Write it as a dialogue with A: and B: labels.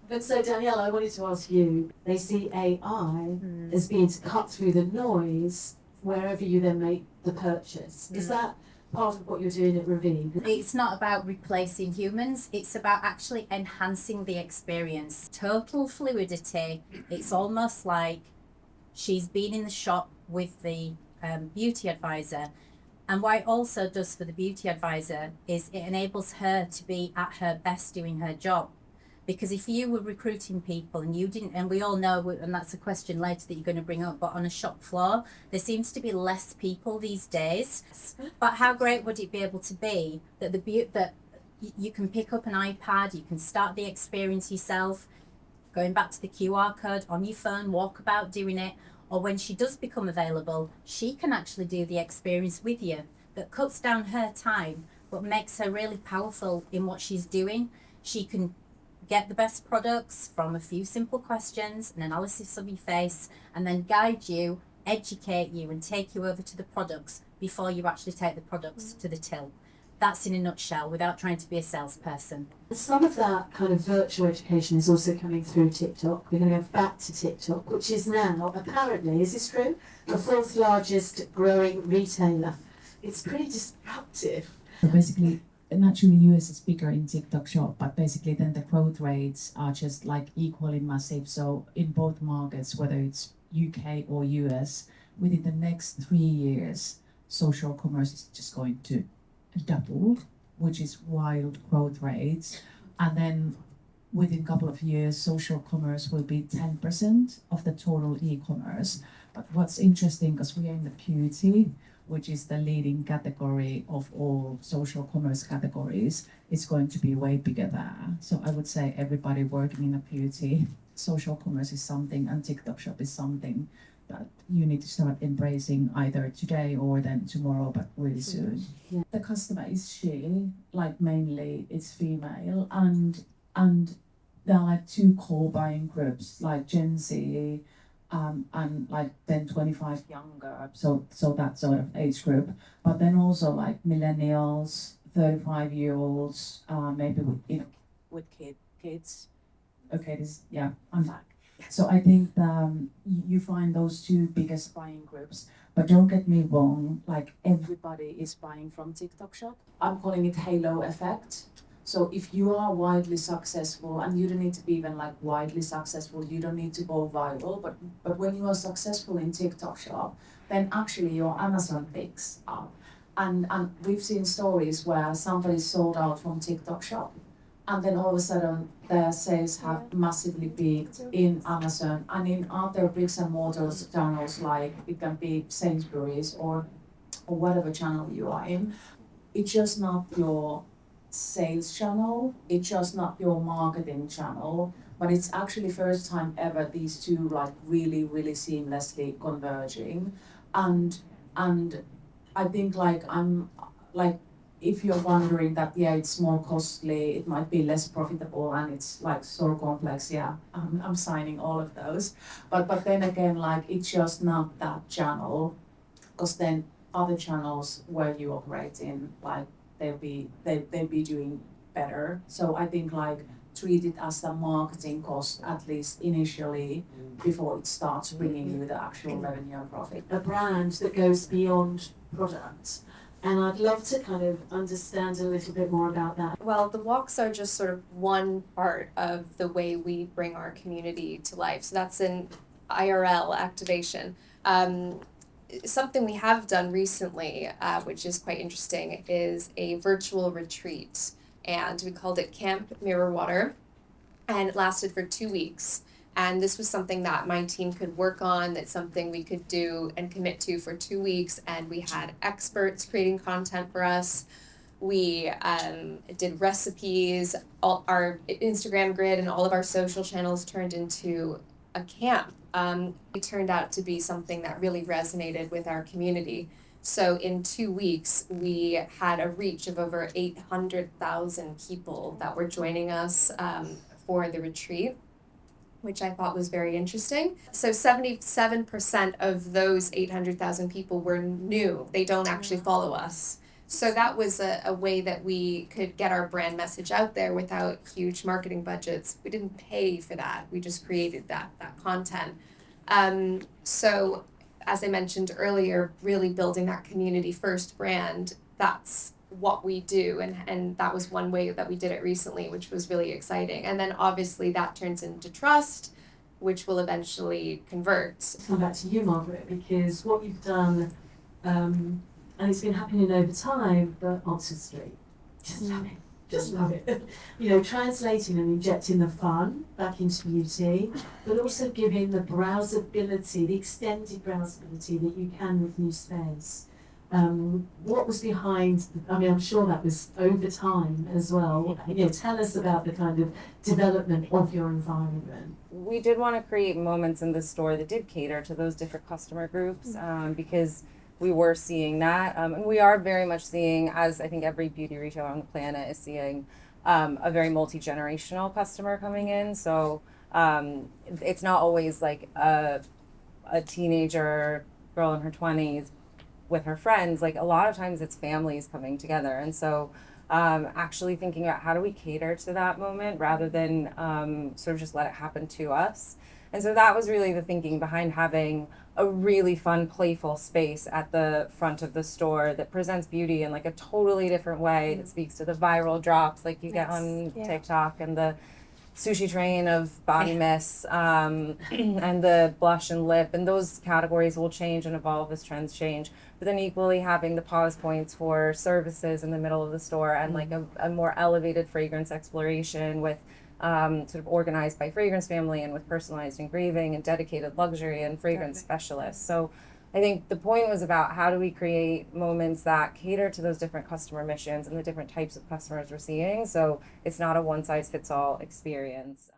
A: But so Danielle, I wanted to ask you, they see AI as being to cut through the noise wherever you then make the purchase. Is that part of what you're doing at Ravine?
B: It's not about replacing humans, it's about actually enhancing the experience. Total fluidity. It's almost like she's been in the shop with the beauty advisor. And what it also does for the beauty advisor is it enables her to be at her best doing her job. Because if you were recruiting people and you didn't, and we all know, and that's a question later that you're going to bring up, but on a shop floor, there seems to be less people these days. But how great would it be able to be that that you can pick up an iPad, you can start the experience yourself, going back to the QR code on your phone, walk about doing it, or when she does become available, she can actually do the experience with you. That cuts down her time, but makes her really powerful in what she's doing. She can get the best products from a few simple questions, an analysis of your face, and then guide you, educate you, and take you over to the products before you actually take the products to the till. That's in a nutshell, without trying to be a salesperson.
A: Some of that kind of virtual education is also coming through TikTok. We're going to go back to TikTok, which is now, apparently, is this true? The fourth largest growing retailer. It's pretty disruptive.
C: So basically, naturally US is bigger in TikTok shop, but basically then the growth rates are just like equally massive. So in both markets, whether it's UK or US, within the next 3 years, social commerce is just going to double, which is wild growth rates. And then within a couple of years, social commerce will be 10% of the total e-commerce. But what's interesting, because we are in the beauty, which is the leading category of all social commerce categories, it's going to be way bigger there. So I would say everybody working in a beauty, social commerce is something, and TikTok shop is something that you need to start embracing either today or then tomorrow, but really soon. Yeah. The customer is she, like mainly it's female, and there are like two core buying groups, like Gen Z, and like then 25 younger, so that sort of age group, but then also like millennials, 35-year-olds, maybe with kids. Okay, I'm back. So I think you find those two biggest buying groups, but don't get me wrong, like everybody is buying from TikTok shop. I'm calling it halo effect. So if you are widely successful, and you don't need to be even like widely successful, you don't need to go viral, but when you are successful in TikTok shop, then actually your Amazon picks up. And we've seen stories where somebody sold out from TikTok shop, and then all of a sudden their sales have massively peaked in Amazon and in other bricks and mortar channels, like it can be Sainsbury's or whatever channel you are in. It's just not your sales channel, it's just not your marketing channel, but it's actually first time ever these two like really seamlessly converging. And I think like I'm like, if you're wondering that it's more costly, it might be less profitable, and it's like so complex, I'm signing all of those, but then again, like it's just not that channel, because then other channels where you operate in, like they'll be doing better. So I think like treat it as the marketing cost, at least initially, before it starts bringing you the actual revenue and profit.
A: A brand that goes beyond product. And I'd love to kind of understand a little bit more about that.
D: Well, the walks are just sort of one part of the way we bring our community to life. So that's an IRL activation. Something we have done recently, which is quite interesting, is a virtual retreat. And we called it Camp Mirror Water. And it lasted for 2 weeks. And this was something that my team could work on, that's something we could do and commit to for 2 weeks. And we had experts creating content for us. We did recipes. All our Instagram grid and all of our social channels turned into a camp. It turned out to be something that really resonated with our community. So in 2 weeks, we had a reach of over 800,000 people that were joining us for the retreat, which I thought was very interesting. So 77% of those 800,000 people were new. They don't actually follow us. So that was a way that we could get our brand message out there without huge marketing budgets. We didn't pay for that. We just created that content. So as I mentioned earlier, really building that community first brand, that's what we do, and that was one way that we did it recently, which was really exciting. And then obviously that turns into trust, which will eventually convert.
A: Come back to you, Margaret, because what you've done, and it's been happening over time, but Oxford Street, just love it. Just love it. You know, translating and injecting the fun back into beauty, but also giving the browsability, the extended browsability that you can with new space. What was behind, I mean, I'm sure that was over time as well. You know, tell us about the kind of development of your environment.
E: We did want to create moments in the store that did cater to those different customer groups, because we were seeing that. And we are very much seeing, as I think every beauty retailer on the planet is seeing, a very multi-generational customer coming in. So it's not always like a teenager girl in her 20s with her friends. Like a lot of times it's families coming together. And so actually thinking about how do we cater to that moment rather than sort of just let it happen to us. And so that was really the thinking behind having a really fun, playful space at the front of the store that presents beauty in like a totally different way, that speaks to the viral drops like you get on TikTok, and the sushi train of body mists, and the blush and lip, and those categories will change and evolve as trends change. But then equally having the pause points for services in the middle of the store, and like a more elevated fragrance exploration with sort of organized by fragrance family and with personalized engraving and dedicated luxury and fragrance specialists. So I think the point was about how do we create moments that cater to those different customer missions and the different types of customers we're seeing, so it's not a one size fits all experience.